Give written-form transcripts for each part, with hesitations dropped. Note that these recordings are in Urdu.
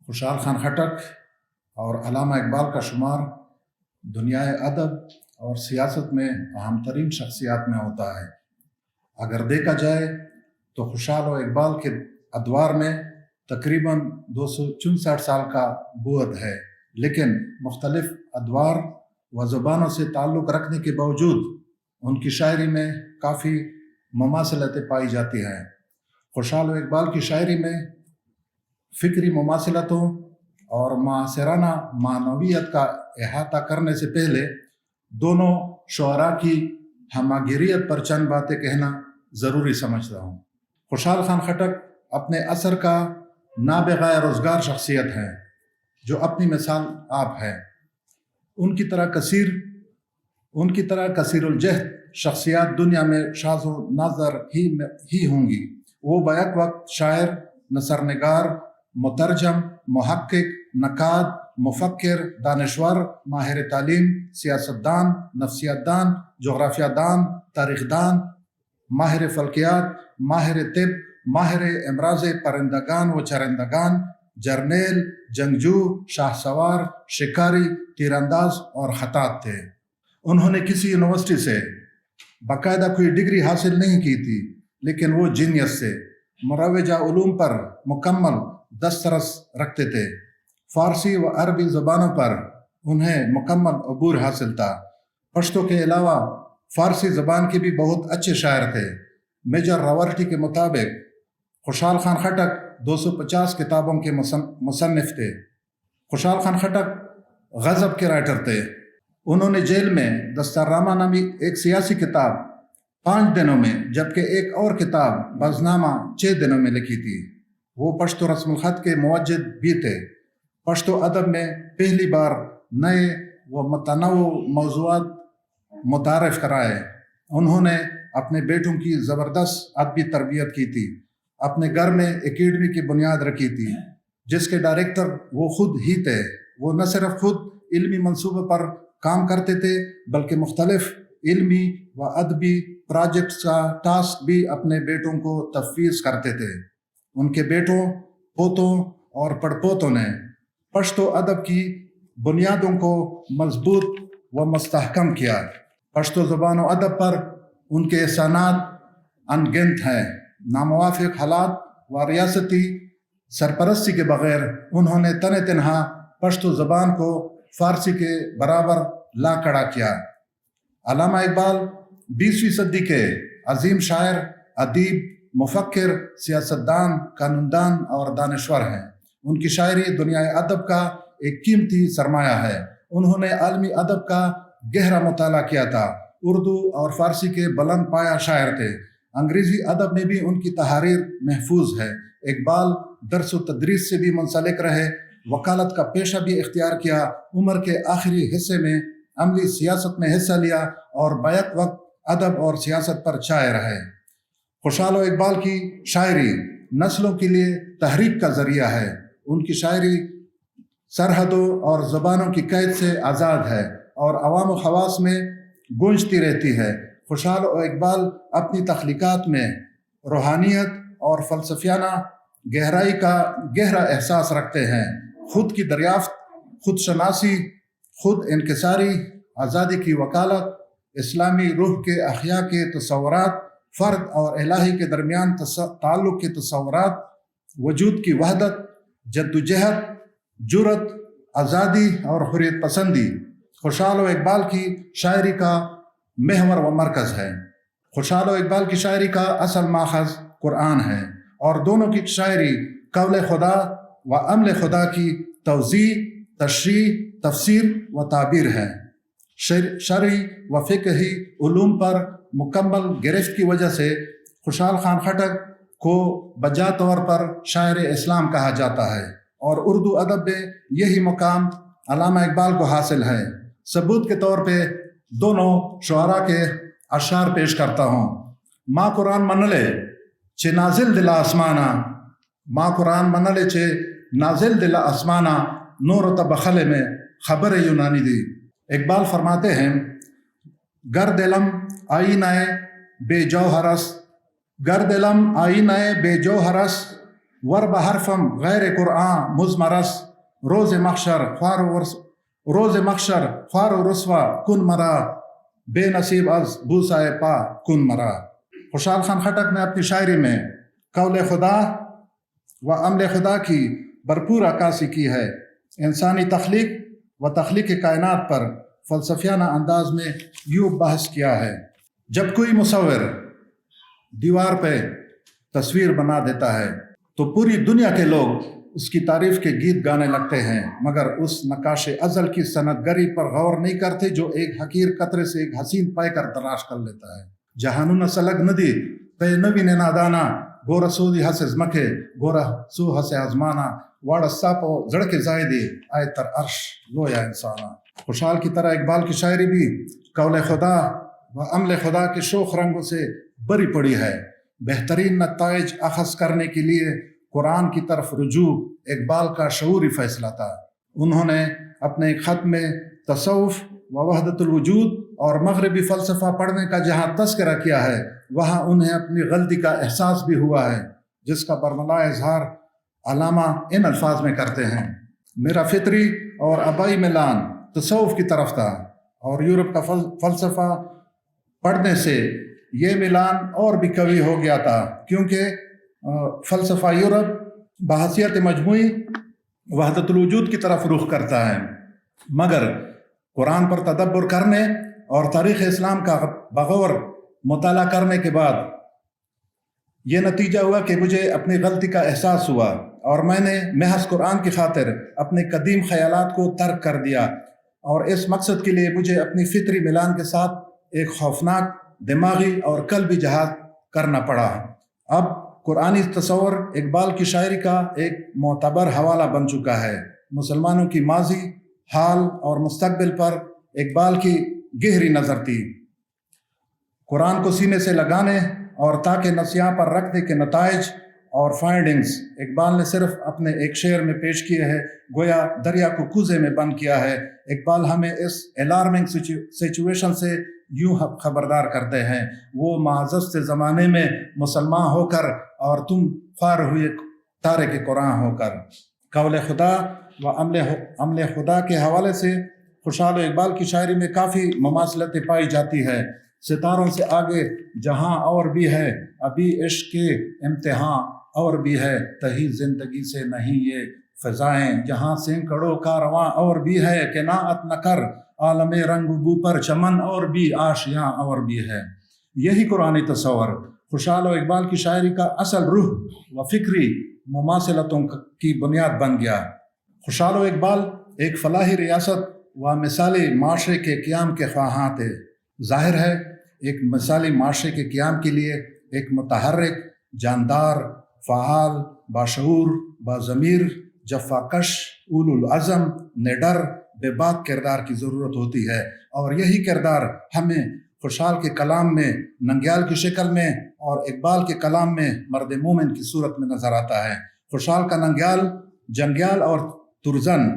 خوشحال خان خٹک اور علامہ اقبال کا شمار دنیائے ادب اور سیاست میں اہم ترین شخصیات میں ہوتا ہے۔ اگر دیکھا جائے تو خوشحال و اقبال کے ادوار میں تقریباً 264 سال کا بعد ہے، لیکن مختلف ادوار و زبانوں سے تعلق رکھنے کے باوجود ان کی شاعری میں کافی مماثلتیں پائی جاتی ہیں۔ خوشحال و اقبال کی شاعری میں فکری مماثلتوں اور معاصرانہ معنویت کا احاطہ کرنے سے پہلے دونوں شعراء کی ہماگیریت پر چند باتیں کہنا ضروری سمجھتا ہوں۔ خوشحال خان خٹک اپنے عصر کا نابغہ روزگار شخصیت ہے جو اپنی مثال آپ ہے۔ ان کی طرح کثیر الجہد شخصیات دنیا میں شاذ و نادر ہی ہوں گی۔ وہ بیک وقت شاعر، نثر نگار، مترجم، محقق، نقاد، مفکر، دانشور، ماہر تعلیم، سیاستدان، نفسیات دان، جغرافیہ دان، تاریخ دان، ماہر فلکیات، ماہر طب، ماہر امراض پرندگان و چرندگان، جرنیل، جنگجو، شاہ سوار، شکاری، تیر انداز اور خطاط تھے۔ انہوں نے کسی یونیورسٹی سے باقاعدہ کوئی ڈگری حاصل نہیں کی تھی، لیکن وہ جینیس سے مروجہ علوم پر مکمل دسترس رکھتے تھے۔ فارسی و عربی زبانوں پر انہیں مکمل عبور حاصل تھا۔ پشتو کے علاوہ فارسی زبان کے بھی بہت اچھے شاعر تھے۔ میجر راورٹی کے مطابق خوشحال خان خٹک 250 کتابوں کے مصنف تھے۔ خوشحال خان خٹک غضب کے رائٹر تھے۔ انہوں نے جیل میں دستارنامہ نامی ایک سیاسی کتاب 5 دنوں میں، جبکہ ایک اور کتاب بزنامہ 6 دنوں میں لکھی تھی۔ وہ پشتو رسم الخط کے موجد بھی تھے۔ پشتو ادب میں پہلی بار نئے و متنوع موضوعات متعارف کرائے۔ انہوں نے اپنے بیٹوں کی زبردست ادبی تربیت کی تھی۔ اپنے گھر میں اکیڈمی کی بنیاد رکھی تھی جس کے ڈائریکٹر وہ خود ہی تھے۔ وہ نہ صرف خود علمی منصوبے پر کام کرتے تھے بلکہ مختلف علمی و ادبی پروجیکٹس کا ٹاسک بھی اپنے بیٹوں کو تفویض کرتے تھے۔ ان کے بیٹوں، پوتوں اور پڑپوتوں نے پشتو ادب کی بنیادوں کو مضبوط و مستحکم کیا۔ پشتو زبان و ادب پر ان کے احسانات ان گنت ہیں۔ ناموافق حالات و ریاستی سرپرستی کے بغیر انہوں نے تنہا پشتو زبان کو فارسی کے برابر لا کھڑا کیا۔ علامہ اقبال 20ویں صدی کے عظیم شاعر، ادیب، مفکر، سیاستدان، قانوندان اور دانشور ہیں۔ ان کی شاعری دنیائے ادب کا ایک قیمتی سرمایہ ہے۔ انہوں نے عالمی ادب کا گہرا مطالعہ کیا تھا۔ اردو اور فارسی کے بلند پایہ شاعر تھے۔ انگریزی ادب میں بھی ان کی تحریر محفوظ ہے۔ اقبال درس و تدریس سے بھی منسلک رہے، وکالت کا پیشہ بھی اختیار کیا، عمر کے آخری حصے میں عملی سیاست میں حصہ لیا اور بیک وقت ادب اور سیاست پر چھائے رہے۔ خوشحال و اقبال کی شاعری نسلوں کے لیے تحریک کا ذریعہ ہے۔ ان کی شاعری سرحدوں اور زبانوں کی قید سے آزاد ہے اور عوام و خواص میں گونجتی رہتی ہے۔ خوشحال و اقبال اپنی تخلیقات میں روحانیت اور فلسفیانہ گہرائی کا گہرا احساس رکھتے ہیں۔ خود کی دریافت، خود شناسی، خود انکساری، آزادی کی وکالت، اسلامی روح کے احیاء کے تصورات، فرد اور الہی کے درمیان تعلق کے تصورات، وجود کی وحدت، جدوجہد، جرأت، آزادی اور حریت پسندی خوشحال و اقبال کی شاعری کا محور و مرکز ہے۔ خوشحال و اقبال کی شاعری کا اصل ماخذ قرآن ہے اور دونوں کی شاعری قول خدا و عمل خدا کی توضیح، تشریح، تفسیر و تعبیر ہے۔ شرعی و فقہی علوم پر مکمل گرفت کی وجہ سے خوشحال خان خٹک کو بجا طور پر شاعر اسلام کہا جاتا ہے اور اردو ادب میں یہی مقام علامہ اقبال کو حاصل ہے۔ ثبوت کے طور پہ دونوں شعراء کے اشعار پیش کرتا ہوں۔ ماں قرآن منلے چے نازل دل آسمانا، ماں قرآن منلے چے نازل دل آسمانا، نور تا بخلے میں خبر یونانی دی۔ اقبال فرماتے ہیں، گر دلم آئینہ بے جوہرس، گر دلم آئینہ بے جوہرس، ور بحرفم غیر قرآن مزمرس روز محشر خوار و رسوا کن مرا بے نصیب از بوسائے پا کن مرا۔ خوشحال خان خٹک نے اپنی شاعری میں قول خدا و عمل خدا کی بھرپور عکاسی کی ہے۔ انسانی تخلیق و تخلیق کائنات پر فلسفیانہ انداز میں یوں بحث کیا ہے: جب کوئی مصور دیوار پہ تصویر بنا دیتا ہے تو پوری دنیا کے لوگ اس کی تعریف کے گیت گانے لگتے ہیں، مگر اس نقاش ازل کی صنعتگری پر غور نہیں کرتے جو ایک حقیر قطرے سے ایک حسین پے کر تلاش کر لیتا ہے۔ جہانون سلگ ندی پے نوی نے نادانا گورا سودی ہس ازمکے گورا سو ہس ازمانا واڑا ساپو زڑکے زائدی آئے تر عرش لویا انسانا۔ خوشحال کی طرح اقبال کی شاعری بھی قول خدا و عمل خدا کے شوخ رنگوں سے بری پڑی ہے۔ بہترین نتائج اخذ کرنے کے لیے قرآن کی طرف رجوع اقبال کا شعوری فیصلہ تھا۔ انہوں نے اپنے خط میں تصوف و وحدت الوجود اور مغربی فلسفہ پڑھنے کا جہاں تذکرہ کیا ہے وہاں انہیں اپنی غلطی کا احساس بھی ہوا ہے، جس کا برملا اظہار علامہ ان الفاظ میں کرتے ہیں: میرا فطری اور آبائی میلان تصوف کی طرف تھا، اور یورپ کا فلسفہ پڑھنے سے یہ میلان اور بھی قوی ہو گیا تھا، کیونکہ فلسفہ یورپ بحیثیت مجموعی وحدت الوجود کی طرف رخ کرتا ہے، مگر قرآن پر تدبر کرنے اور تاریخ اسلام کا بغور مطالعہ کرنے کے بعد یہ نتیجہ ہوا کہ مجھے اپنی غلطی کا احساس ہوا اور میں نے محض قرآن کی خاطر اپنے قدیم خیالات کو ترک کر دیا، اور اس مقصد کے لیے مجھے اپنی فطری میلان کے ساتھ ایک خوفناک دماغی اور قلبی جہاد کرنا پڑا۔ اب قرآنی تصور اقبال کی شاعری کا ایک معتبر حوالہ بن چکا ہے۔ مسلمانوں کی ماضی، حال اور مستقبل پر اقبال کی گہری نظر تھی۔ قرآن کو سینے سے لگانے اور تاکہ نسیاں پر رکھنے کے نتائج اور فائنڈنگز اقبال نے صرف اپنے ایک شعر میں پیش کیے ہیں، گویا دریا کو کوزے میں بند کیا ہے۔ اقبال ہمیں اس الارمنگ سچویشن سے یوں خبردار کرتے ہیں: وہ معزز سے زمانے میں مسلمان ہو کر اور تم خوار ہوئے تارے کے قرآن ہو کر۔ قول خدا و عمل خدا کے حوالے سے خوشحال و اقبال کی شاعری میں کافی مماثلتیں پائی جاتی ہے۔ ستاروں سے آگے جہاں اور بھی ہے، ابھی عشق کے امتحان اور بھی ہے، تہی زندگی سے نہیں یہ فضائیں، جہاں سینکڑوں کارواں اور بھی ہے، قناعت نہ کر عالم رنگ بو پر چمن اور بھی آشیاں اور بھی ہے۔ یہی قرآنی تصور خوشحال و اقبال کی شاعری کا اصل روح و فکری مماثلتوں کی بنیاد بن گیا۔ خوشحال و اقبال ایک فلاحی ریاست و مثالی معاشرے کے قیام کے خواہاں تھے۔ ظاہر ہے ایک مثالی معاشرے کے قیام کے لیے ایک متحرک، جاندار، فعال، باشعور، باضمیر، جفاکش، اولو العزم، نڈر، بے باک کردار کی ضرورت ہوتی ہے، اور یہی کردار ہمیں خوشحال کے کلام میں ننگیال کی شکل میں اور اقبال کے کلام میں مرد مومن کی صورت میں نظر آتا ہے۔ خوشحال کا ننگیال جنگیال اور ترزن،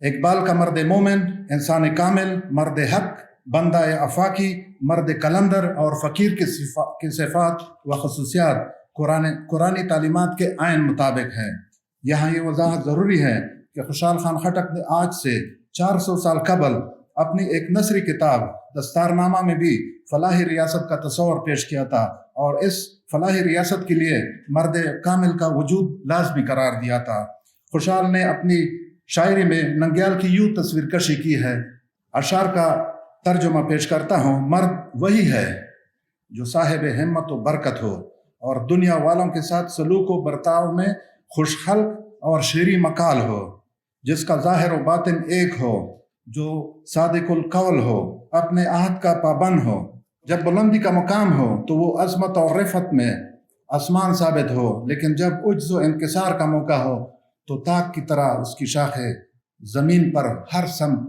اقبال کا مرد مومن انسان کامل، مرد حق، بندہ افاقی، مرد کلندر اور فقیر کی صفات و خصوصیات قرآنی تعلیمات کے عین مطابق ہے۔ یہاں یہ وضاحت ضروری ہے کہ خوشحال خان خٹک نے آج سے 400 سال قبل اپنی ایک نثری کتاب دستارنامہ میں بھی فلاحی ریاست کا تصور پیش کیا تھا، اور اس فلاحی ریاست کے لیے مرد کامل کا وجود لازمی قرار دیا تھا۔ خوشحال نے اپنی شاعری میں ننگیال کی یوں تصویر کشی کی ہے۔ اشعار کا ترجمہ پیش کرتا ہوں: مرد وہی ہے جو صاحب ہمت و برکت ہو اور دنیا والوں کے ساتھ سلوک و برتاؤ میں خوش خلق اور شیریں مقال ہو، جس کا ظاہر و باطن ایک ہو، جو صادق القول ہو، اپنے عہد کا پابند ہو۔ جب بلندی کا مقام ہو تو وہ عظمت اور رفعت میں آسمان ثابت ہو، لیکن جب عجز و انکسار کا موقع ہو تو تاک کی طرح اس کی شاخیں زمین پر ہر سمت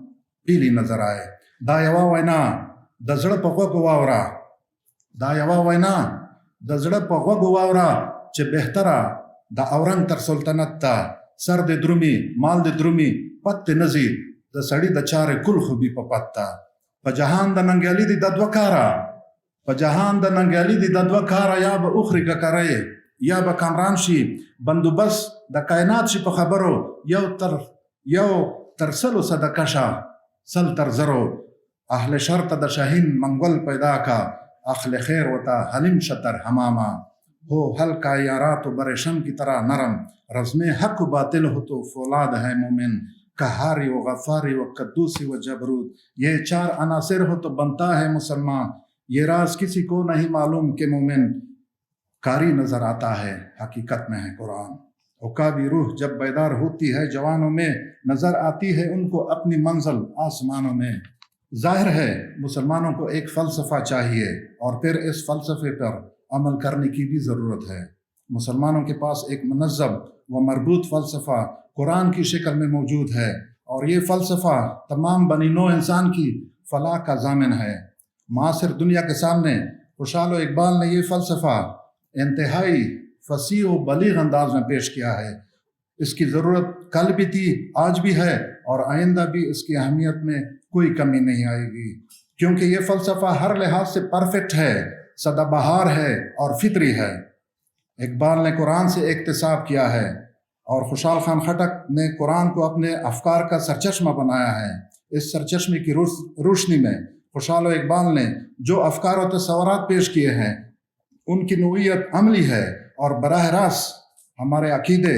پیلی نظر آئے۔ دا یوا وینا د زړه په غوږ واوره، دا یوا وینا د زړه په غوږ واوره چې بهتره د اورنګ تر سلطنت ته، سر د درومي مال د درومي پت نه ځي د سړي د چارې کل خوبي په پت ته. په جهان د ننګیالي دي د دوه کاره، په جهان د ننګیالي دي د دوه کاره، یا به اخري ککرۍ یا به کامران شي بندوبست د کائنات شي په خبرو یو تر سلو صدقه شه سل تر زرو اهل شر ته د شاهین منگل پیدا کا اهل خیر وتا حلیم شتر حماما ہو ہلکا یارات و برشم کی طرح نرم رزم حق و باطل ہو تو فولاد ہے مومن قہاری و غفاری و قدوسی و جبروت یہ چار عناصر ہو تو بنتا ہے مسلمان یہ راز کسی کو نہیں معلوم کہ مومن کاری نظر آتا ہے حقیقت میں ہے قرآن عقابی روح جب بیدار ہوتی ہے جوانوں میں نظر آتی ہے ان کو اپنی منزل آسمانوں میں ظاہر ہے مسلمانوں کو ایک فلسفہ چاہیے اور پھر اس فلسفے پر عمل کرنے کی بھی ضرورت ہے مسلمانوں کے پاس ایک منظم و مربوط فلسفہ قرآن کی شکل میں موجود ہے اور یہ فلسفہ تمام بنی نوع انسان کی فلاح کا ضامن ہے معاصر دنیا کے سامنے خوشحال و اقبال نے یہ فلسفہ انتہائی فصیح و بلیغ انداز میں پیش کیا ہے اس کی ضرورت کل بھی تھی آج بھی ہے اور آئندہ بھی اس کی اہمیت میں کوئی کمی نہیں آئے گی کیونکہ یہ فلسفہ ہر لحاظ سے پرفیکٹ ہے سدا بہار ہے اور فطری ہے اقبال نے قرآن سے اقتصاب کیا ہے اور خوشحال خان خٹک نے قرآن کو اپنے افکار کا سرچشمہ بنایا ہے اس سرچشمے کی روشنی میں خوشحال و اقبال نے جو افکار و تصورات پیش کیے ہیں ان کی نوعیت عملی ہے اور براہ راست ہمارے عقیدے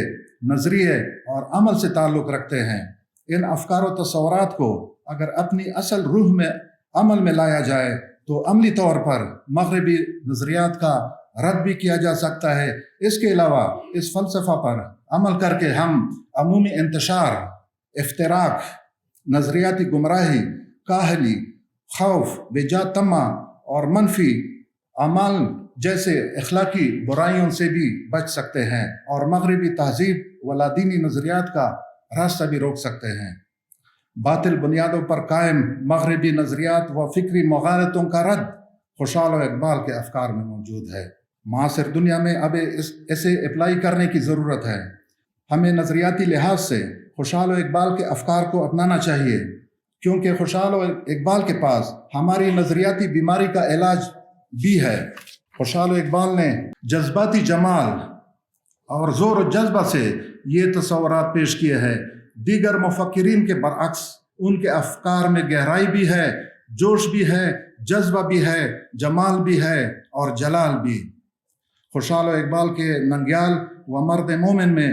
نظریے اور عمل سے تعلق رکھتے ہیں ان افکار و تصورات کو اگر اپنی اصل روح میں عمل میں لایا جائے تو عملی طور پر مغربی نظریات کا رد بھی کیا جا سکتا ہے اس کے علاوہ اس فلسفہ پر عمل کر کے ہم عمومی انتشار افتراق نظریاتی گمراہی کاہلی خوف بے جا طمع اور منفی اعمال جیسے اخلاقی برائیوں سے بھی بچ سکتے ہیں اور مغربی تہذیب و لادینی نظریات کا راستہ بھی روک سکتے ہیں باطل بنیادوں پر قائم مغربی نظریات و فکری مغالطوں کا رد خوشحال و اقبال کے افکار میں موجود ہے معاصر دنیا میں اب اسے اپلائی کرنے کی ضرورت ہے ہمیں نظریاتی لحاظ سے خوشحال و اقبال کے افکار کو اپنانا چاہیے کیونکہ خوشحال و اقبال کے پاس ہماری نظریاتی بیماری کا علاج بھی ہے خوشحال و اقبال نے جذباتی جمال اور زور و جذبہ سے یہ تصورات پیش کیے ہیں دیگر مفکرین کے برعکس ان کے افکار میں گہرائی بھی ہے جوش بھی ہے جذبہ بھی ہے جمال بھی ہے اور جلال بھی خوشحال و اقبال کے ننگیال و مرد مومن میں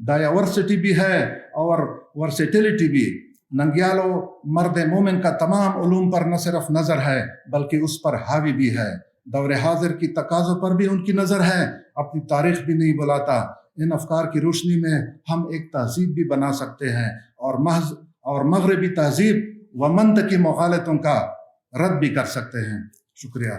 ڈائیورسٹی بھی ہے اور ورسٹیلٹی بھی ننگیال و مرد مومن کا تمام علوم پر نہ صرف نظر ہے بلکہ اس پر حاوی بھی ہے دور حاضر کی تقاضوں پر بھی ان کی نظر ہے اپنی تاریخ بھی نہیں بلاتا ان افکار کی روشنی میں ہم ایک تہذیب بھی بنا سکتے ہیں اور مغربی تہذیب و منطقی مغالطوں کا رد بھی کر سکتے ہیں شکریہ